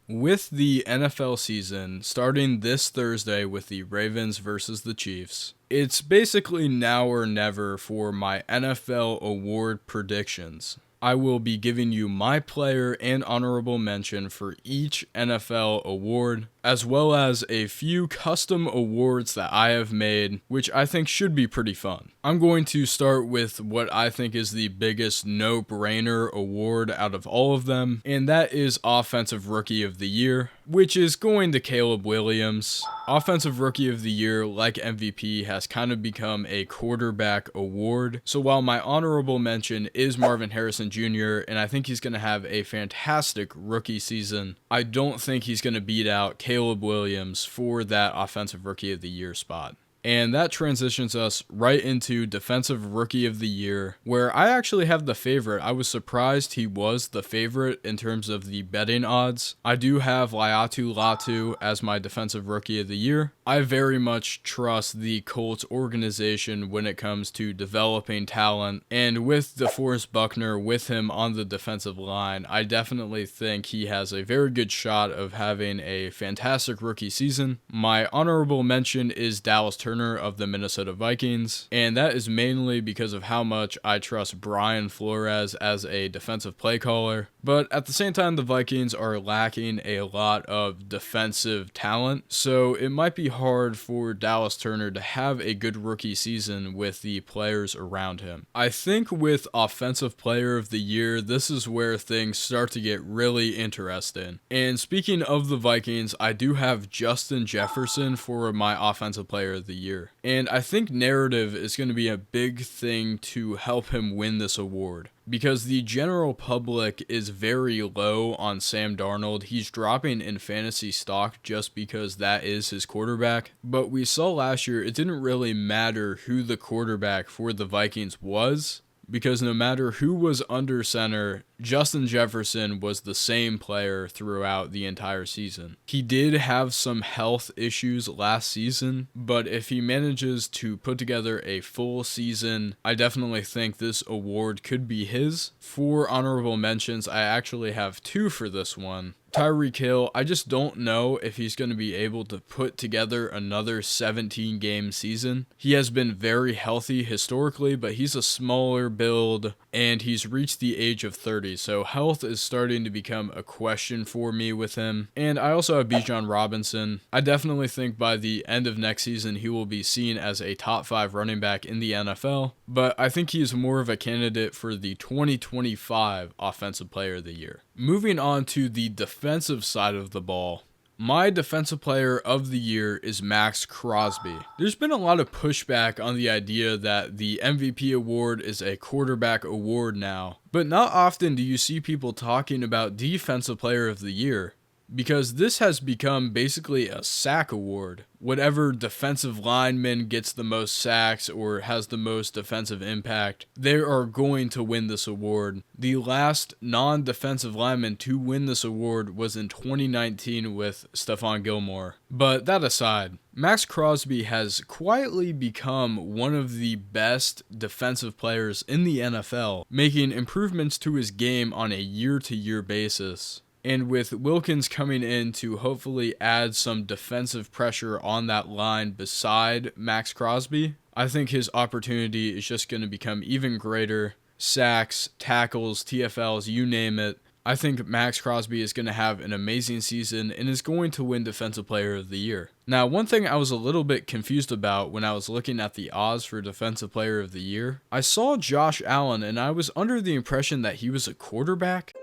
With the NFL season starting this Thursday with the Ravens versus the Chiefs, it's basically now or never for my NFL award predictions. I will be giving you my player and honorable mention for each NFL award, as well as a few custom awards that I have made, which I think should be pretty fun. I'm going to start with what I think is the biggest no-brainer award out of all of them, and that is Offensive Rookie of the Year, which is going to Caleb Williams. Offensive Rookie of the Year, like MVP, has kind of become a quarterback award. So while my honorable mention is Marvin Harrison Jr., and I think he's going to have a fantastic rookie season, I don't think he's going to beat out Caleb Williams for that Offensive Rookie of the Year spot. And that transitions us right into Defensive Rookie of the Year, where I actually have the favorite. I was surprised he was the favorite in terms of the betting odds. I do have Laiatu Latu as my Defensive Rookie of the Year. I very much trust the Colts organization when it comes to developing talent, and with DeForest Buckner with him on the defensive line, I definitely think he has a very good shot of having a fantastic rookie season. My honorable mention is Dallas Turner of the Minnesota Vikings, and that is mainly because of how much I trust Brian Flores as a defensive play caller. But at the same time, the Vikings are lacking a lot of defensive talent, so it might be hard for Dallas Turner to have a good rookie season with the players around him. I think with Offensive Player of the Year, this is where things start to get really interesting. And speaking of the Vikings, I do have Justin Jefferson for my Offensive Player of the Year. And I think narrative is going to be a big thing to help him win this award, because the general public is very low on Sam Darnold. He's dropping in fantasy stock just because that is his quarterback. But we saw last year it didn't really matter who the quarterback for the Vikings was, because no matter who was under center, Justin Jefferson was the same player throughout the entire season. He did have some health issues last season, but if he manages to put together a full season, I definitely think this award could be his. For honorable mentions, I actually have two for this one. Tyreek Hill, I just don't know if he's going to be able to put together another 17-game season. He has been very healthy historically, but he's a smaller build, and he's reached the age of 30, so health is starting to become a question for me with him. And I also have Bijan Robinson. I definitely think by the end of next season, he will be seen as a top 5 running back in the NFL, but I think he's more of a candidate for the 2025 Offensive Player of the Year. Moving on to the defensive side of the ball, my Defensive Player of the Year is Max Crosby. There's been a lot of pushback on the idea that the MVP award is a quarterback award now, but not often do you see people talking about Defensive Player of the Year, because this has become basically a sack award. Whatever defensive lineman gets the most sacks or has the most defensive impact, they are going to win this award. The last non-defensive lineman to win this award was in 2019 with Stephon Gilmore. But that aside, Max Crosby has quietly become one of the best defensive players in the NFL, making improvements to his game on a year-to-year basis. And with Wilkins coming in to hopefully add some defensive pressure on that line beside Max Crosby, I think his opportunity is just going to become even greater. Sacks, tackles, TFLs, you name it. I think Max Crosby is going to have an amazing season and is going to win Defensive Player of the Year. Now, one thing I was a little bit confused about when I was looking at the odds for Defensive Player of the Year, I saw Josh Allen and I was under the impression that he was a quarterback.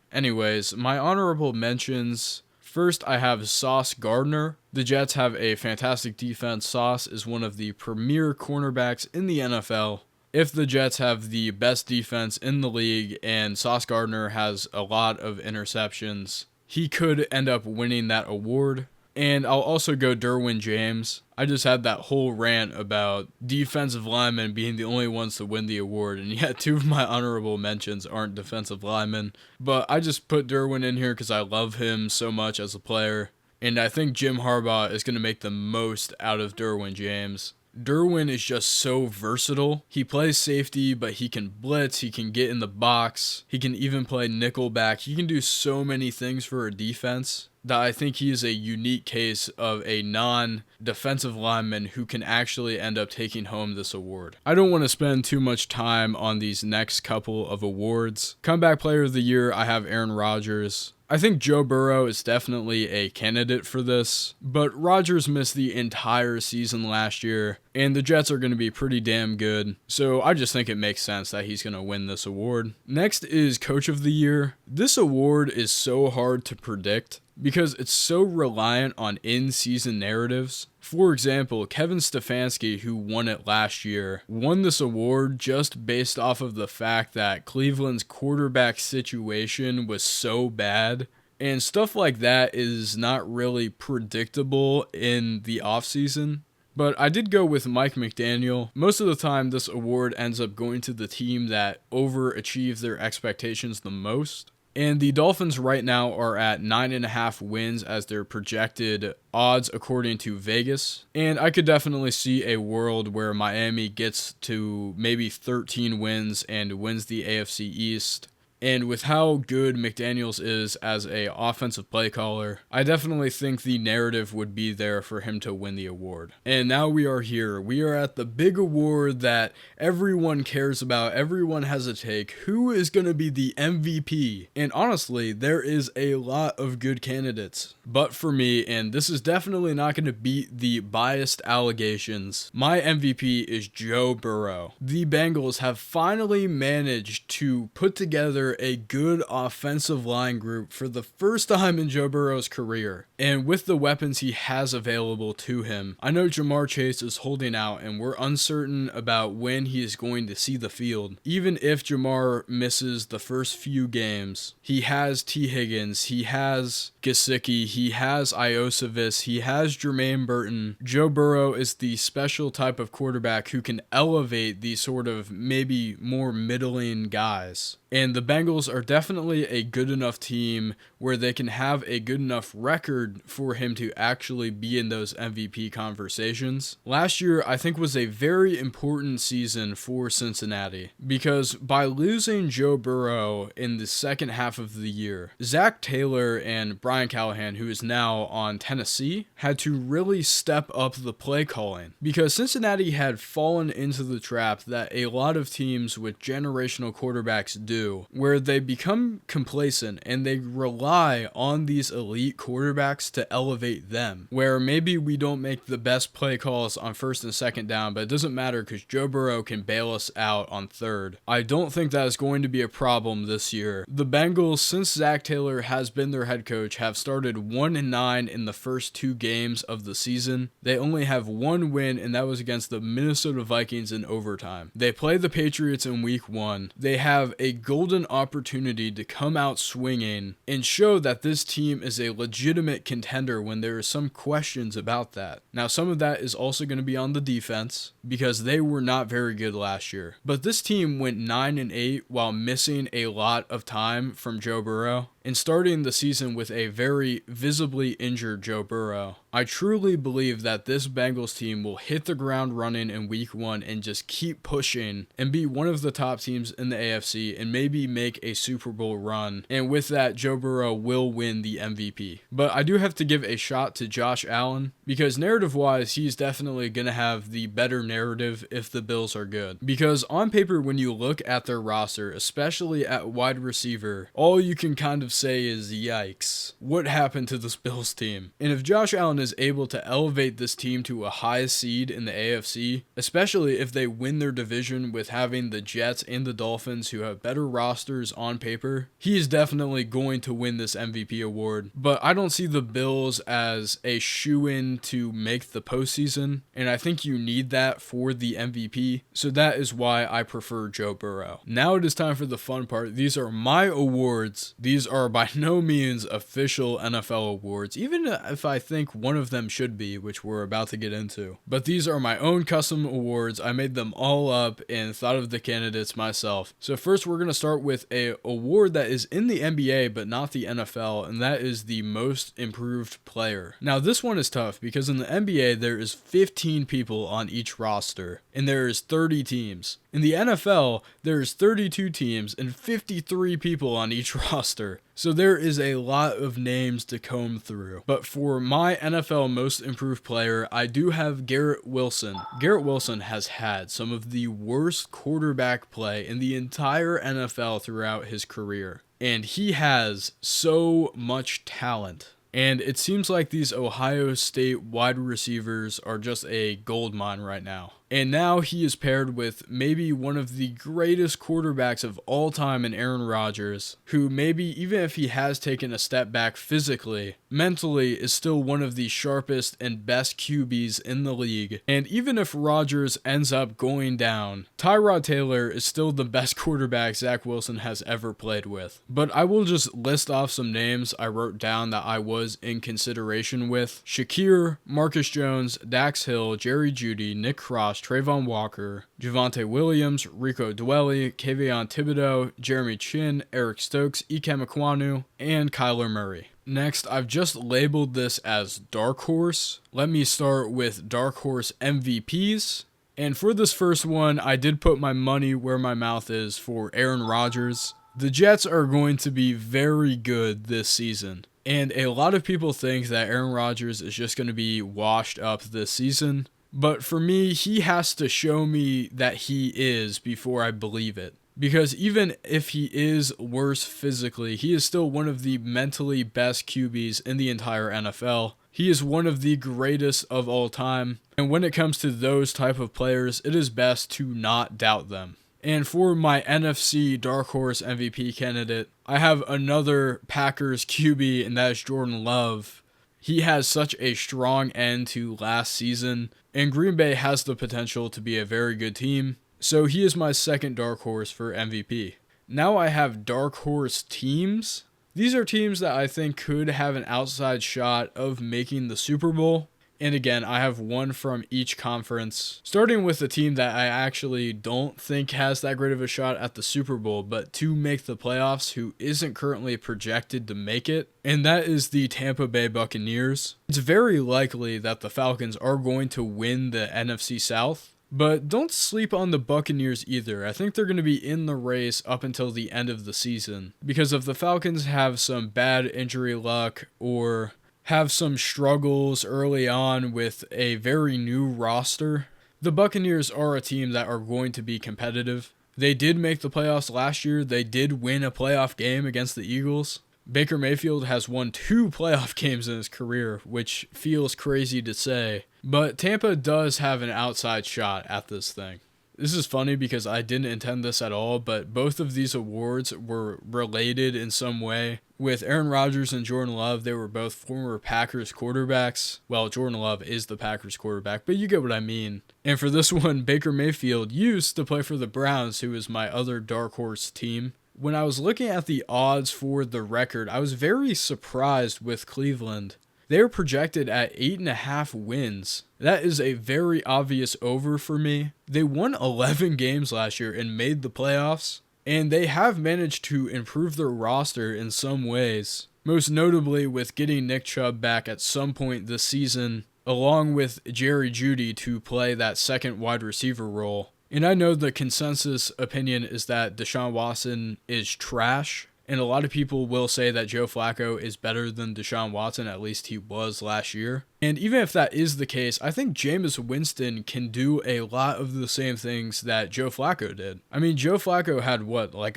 Anyways, my honorable mentions. First, I have Sauce Gardner. The Jets have a fantastic defense. Sauce is one of the premier cornerbacks in the NFL. If the Jets have the best defense in the league and Sauce Gardner has a lot of interceptions, he could end up winning that award. And I'll also go Derwin James. I just had that whole rant about defensive linemen being the only ones to win the award, and yet 2 of my honorable mentions aren't defensive linemen. But I just put Derwin in here because I love him so much as a player, and I think Jim Harbaugh is going to make the most out of Derwin James. Derwin is just so versatile. He plays safety, but he can blitz, he can get in the box, he can even play nickelback. He can do so many things for a defense that I think he is a unique case of a non-defensive lineman who can actually end up taking home this award. I don't want to spend too much time on these next couple of awards. Comeback Player of the Year, I have Aaron Rodgers. I think Joe Burrow is definitely a candidate for this, but Rodgers missed the entire season last year, and the Jets are going to be pretty damn good, so I just think it makes sense that he's going to win this award. Next is Coach of the Year. This award is so hard to predict because it's so reliant on in-season narratives. For example, Kevin Stefanski, who won it last year, won this award just based off of the fact that Cleveland's quarterback situation was so bad. And stuff like that is not really predictable in the offseason. But I did go with Mike McDaniel. Most of the time, this award ends up going to the team that overachieves their expectations the most. And the Dolphins right now are at 9.5 wins as their projected odds according to Vegas. And I could definitely see a world where Miami gets to maybe 13 wins and wins the AFC East. And with how good McDaniels is as a offensive play caller, I definitely think the narrative would be there for him to win the award. And now we are here. We are at the big award that everyone cares about. Everyone has a take. Who is going to be the MVP? And honestly, there is a lot of good candidates. But for me, and this is definitely not going to beat the biased allegations, my MVP is Joe Burrow. The Bengals have finally managed to put together a good offensive line group for the first time in Joe Burrow's career. And with the weapons he has available to him, I know Jamar Chase is holding out and we're uncertain about when he is going to see the field. Even if Jamar misses the first few games, he has T. Higgins, he has Gesicki, he has Iosivas, he has Jermaine Burton. Joe Burrow is the special type of quarterback who can elevate these sort of maybe more middling guys. And the Bengals are definitely a good enough team where they can have a good enough record for him to actually be in those MVP conversations. Last year, I think, was a very important season for Cincinnati because by losing Joe Burrow in the second half of the year, Zach Taylor and Brian Callahan, who is now on Tennessee, had to really step up the play calling because Cincinnati had fallen into the trap that a lot of teams with generational quarterbacks do, where they become complacent and they rely on these elite quarterbacks to elevate them, where maybe we don't make the best play calls on first and second down, but it doesn't matter because Joe Burrow can bail us out on third. I don't think that is going to be a problem this year. The Bengals, since Zach Taylor has been their head coach, have started 1-9 in the first 2 games of the season. They only have 1 win, and that was against the Minnesota Vikings in overtime. They play the Patriots in week 1. They have a golden opportunity to come out swinging and show that this team is a legitimate contender when there are some questions about that. Now, some of that is also going to be on the defense because they were not very good last year. But this team went 9-8 while missing a lot of time from Joe Burrow and starting the season with a very visibly injured Joe Burrow. I truly believe that this Bengals team will hit the ground running in week 1 and just keep pushing and be one of the top teams in the AFC and maybe make a Super Bowl run. And with that, Joe Burrow will win the MVP. But I do have to give a shot to Josh Allen because narrative-wise, he's definitely going to have the better narrative if the Bills are good. Because on paper, when you look at their roster, especially at wide receiver, all you can kind of say is, yikes, what happened to this Bills team? And if Josh Allen is able to elevate this team to a high seed in the AFC, especially if they win their division with having the Jets and the Dolphins who have better rosters on paper, he is definitely going to win this MVP award. But I don't see the Bills as a shoo-in to make the postseason, and I think you need that for the MVP, so that is why I prefer Joe Burrow. Now it is time for the fun part. These are my awards. These are are by no means official NFL awards, even if I think one of them should be, which we're about to get into. But these are my own custom awards. I made them all up and thought of the candidates myself. So first we're going to start with a award that is in the NBA but not the NFL, and that is the most improved player. Now this one is tough because in the NBA there is 15 people on each roster and there is 30 teams. In the NFL, there's 32 teams and 53 people on each roster. So there is a lot of names to comb through. But for my NFL most improved player, I do have Garrett Wilson. Garrett Wilson has had some of the worst quarterback play in the entire NFL throughout his career. And he has so much talent. And it seems like these Ohio State wide receivers are just a gold mine right now. And now he is paired with maybe one of the greatest quarterbacks of all time in Aaron Rodgers, who maybe even if he has taken a step back physically, mentally is still one of the sharpest and best QBs in the league. And even if Rodgers ends up going down, Tyrod Taylor is still the best quarterback Zach Wilson has ever played with. But I will just list off some names I wrote down that I was in consideration with. Shakir, Marcus Jones, Dax Hill, Jerry Jeudy, Nick Cross, Trayvon Walker, Javonte Williams, Rico Dwelly, Kayvon Thibodeau, Jeremy Chin, Eric Stokes, Ikem Ekwonu, and Kyler Murray. Next, I've just labeled this as Dark Horse. Let me start with Dark Horse MVPs. And for this first one, I did put my money where my mouth is for Aaron Rodgers. The Jets are going to be very good this season. And a lot of people think that Aaron Rodgers is just going to be washed up this season. But for me, he has to show me that he is before I believe it. Because even if he is worse physically, he is still one of the mentally best QBs in the entire NFL. He is one of the greatest of all time. And when it comes to those type of players, it is best to not doubt them. And for my NFC Dark Horse MVP candidate, I have another Packers QB, and that is Jordan Love. He has such a strong end to last season, and Green Bay has the potential to be a very good team, so he is my second Dark Horse for MVP. Now I have Dark Horse teams. These are teams that I think could have an outside shot of making the Super Bowl. And again, I have one from each conference, starting with a team that I actually don't think has that great of a shot at the Super Bowl, but to make the playoffs, who isn't currently projected to make it, and that is the Tampa Bay Buccaneers. It's very likely that the Falcons are going to win the NFC South, but don't sleep on the Buccaneers either. I think they're going to be in the race up until the end of the season, because if the Falcons have some bad injury luck or have some struggles early on with a very new roster, the Buccaneers are a team that are going to be competitive. They did make the playoffs last year. They did win a playoff game against the Eagles. Baker Mayfield has won 2 playoff games in his career, which feels crazy to say. But Tampa does have an outside shot at this thing. This is funny because I didn't intend this at all, but both of these awards were related in some way. With Aaron Rodgers and Jordan Love, they were both former Packers quarterbacks. Well, Jordan Love is the Packers quarterback, but you get what I mean. And for this one, Baker Mayfield used to play for the Browns, who is my other dark horse team. When I was looking at the odds for the record, I was very surprised with Cleveland. They're projected at 8.5 wins. That is a very obvious over for me. They won 11 games last year and made the playoffs, and they have managed to improve their roster in some ways, most notably with getting Nick Chubb back at some point this season, along with Jerry Jeudy to play that second wide receiver role. And I know the consensus opinion is that Deshaun Watson is trash. And a lot of people will say that Joe Flacco is better than Deshaun Watson, at least he was last year. And even if that is the case, I think Jameis Winston can do a lot of the same things that Joe Flacco did. I mean, Joe Flacco had,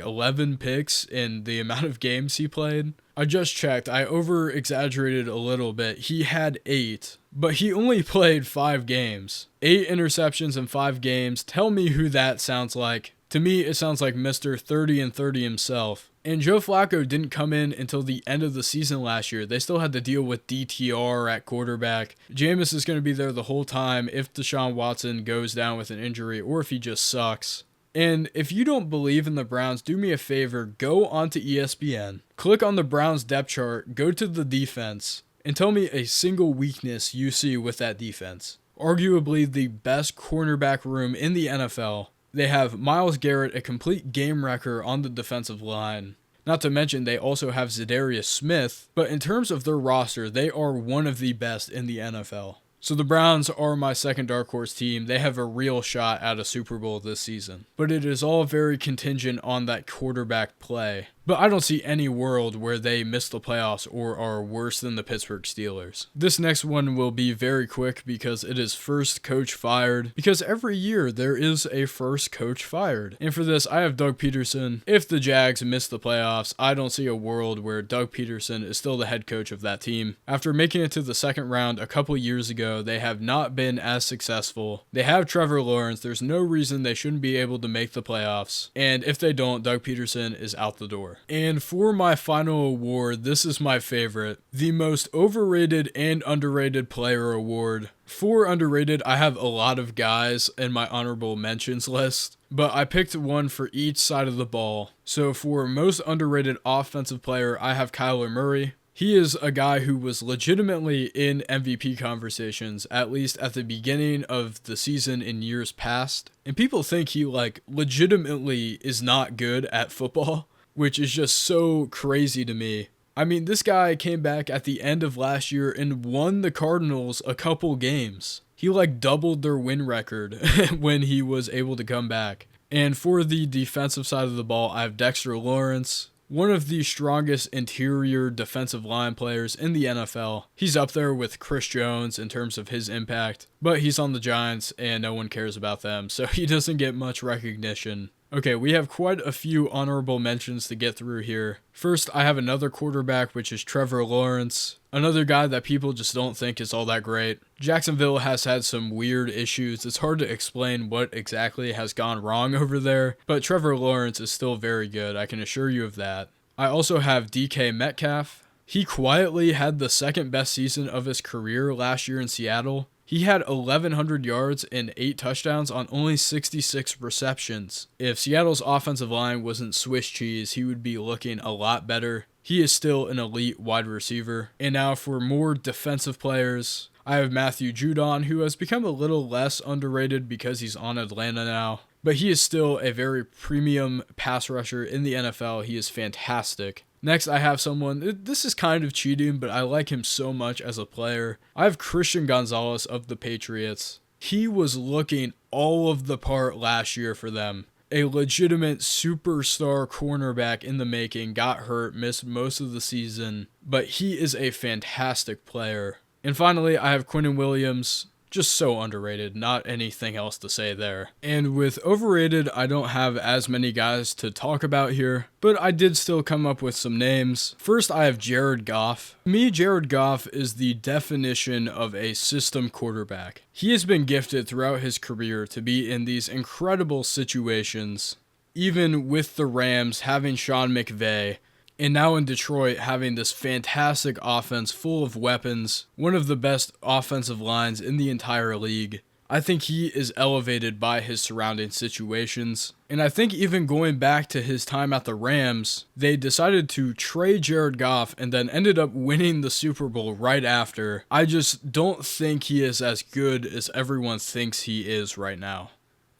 11 picks in the amount of games he played? I just checked. I over-exaggerated a little bit. He had 8, but he only played 5 games. 8 interceptions in 5 games. Tell me who that sounds like. To me, it sounds like Mr. 30 and 30 himself. And Joe Flacco didn't come in until the end of the season last year. They still had to deal with DTR at quarterback. Jameis is going to be there the whole time if Deshaun Watson goes down with an injury or if he just sucks. And if you don't believe in the Browns, do me a favor, go onto ESPN, click on the Browns depth chart, go to the defense, and tell me a single weakness you see with that defense. Arguably the best cornerback room in the NFL. They have Myles Garrett, a complete game wrecker on the defensive line. Not to mention they also have Zadarius Smith, but in terms of their roster, they are one of the best in the NFL. So the Browns are my second dark horse team. They have a real shot at a Super Bowl this season. But it is all very contingent on that quarterback play. But I don't see any world where they miss the playoffs or are worse than the Pittsburgh Steelers. This next one will be very quick because it is first coach fired. Because every year there is a first coach fired. And for this, I have Doug Peterson. If the Jags miss the playoffs, I don't see a world where Doug Peterson is still the head coach of that team. After making it to the second round a couple years ago, they have not been as successful. They have Trevor Lawrence. There's no reason they shouldn't be able to make the playoffs. And if they don't, Doug Peterson is out the door. And for my final award, this is my favorite. The most overrated and underrated player award. For underrated, I have a lot of guys in my honorable mentions list, but I picked one for each side of the ball. So for most underrated offensive player, I have Kyler Murray. He is a guy who was legitimately in MVP conversations, at least at the beginning of the season in years past. And people think he legitimately is not good at football, which is just so crazy to me. I mean, this guy came back at the end of last year and won the Cardinals a couple games. He doubled their win record when he was able to come back. And for the defensive side of the ball, I have Dexter Lawrence, one of the strongest interior defensive line players in the NFL. He's up there with Chris Jones in terms of his impact, but he's on the Giants and no one cares about them, so he doesn't get much recognition. Okay, we have quite a few honorable mentions to get through here. First, I have another quarterback, which is Trevor Lawrence. Another guy that people just don't think is all that great. Jacksonville has had some weird issues. It's hard to explain what exactly has gone wrong over there, but Trevor Lawrence is still very good, I can assure you of that. I also have DK Metcalf. He quietly had the second best season of his career last year in Seattle. He had 1,100 yards and 8 touchdowns on only 66 receptions. If Seattle's offensive line wasn't Swiss cheese, he would be looking a lot better. He is still an elite wide receiver. And now for more defensive players, I have Matthew Judon, who has become a little less underrated because he's on Atlanta now. But he is still a very premium pass rusher in the NFL. He is fantastic. Next, I have someone, this is kind of cheating, but I like him so much as a player. I have Christian Gonzalez of the Patriots. He was looking all of the part last year for them. A legitimate superstar cornerback in the making, got hurt, missed most of the season, but he is a fantastic player. And finally, I have Quinnen Williams. Just so underrated, not anything else to say there. And with overrated, I don't have as many guys to talk about here, but I did still come up with some names. First, I have Jared Goff. To me, Jared Goff is the definition of a system quarterback. He has been gifted throughout his career to be in these incredible situations, even with the Rams having Sean McVay, and now in Detroit, having this fantastic offense full of weapons, one of the best offensive lines in the entire league. I think he is elevated by his surrounding situations. And I think even going back to his time at the Rams, they decided to trade Jared Goff and then ended up winning the Super Bowl right after. I just don't think he is as good as everyone thinks he is right now.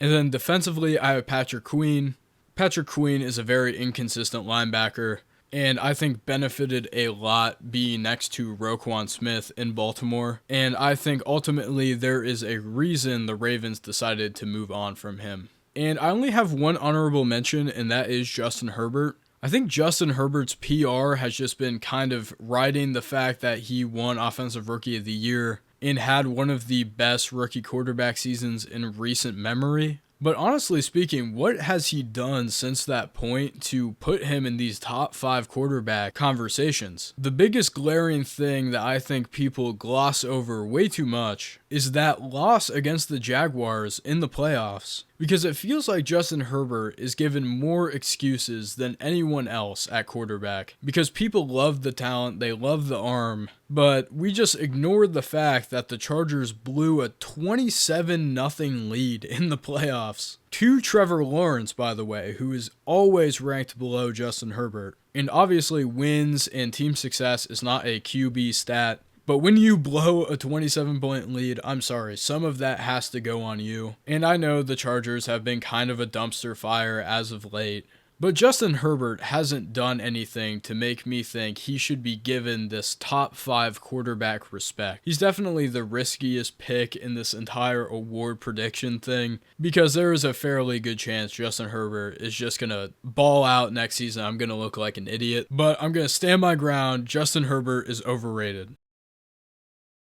And then defensively, I have Patrick Queen. Patrick Queen is a very inconsistent linebacker, and I think benefited a lot being next to Roquan Smith in Baltimore. And I think ultimately there is a reason the Ravens decided to move on from him. And I only have one honorable mention, and that is Justin Herbert. I think Justin Herbert's PR has just been kind of riding the fact that he won Offensive Rookie of the Year and had one of the best rookie quarterback seasons in recent memory. But honestly speaking, what has he done since that point to put him in these top 5 quarterback conversations? The biggest glaring thing that I think people gloss over way too much is that loss against the Jaguars in the playoffs. Because it feels like Justin Herbert is given more excuses than anyone else at quarterback. Because people love the talent, they love the arm, But we just ignored the fact that the Chargers blew a 27-0 lead in the playoffs to Trevor Lawrence, by the way, who is always ranked below Justin Herbert. And obviously wins and team success is not a QB stat. But when you blow a 27-point lead, I'm sorry, some of that has to go on you. And I know the Chargers have been kind of a dumpster fire as of late, but Justin Herbert hasn't done anything to make me think he should be given this top 5 quarterback respect. He's definitely the riskiest pick in this entire award prediction thing, because there is a fairly good chance Justin Herbert is just going to ball out next season. I'm going to look like an idiot, but I'm going to stand my ground. Justin Herbert is overrated.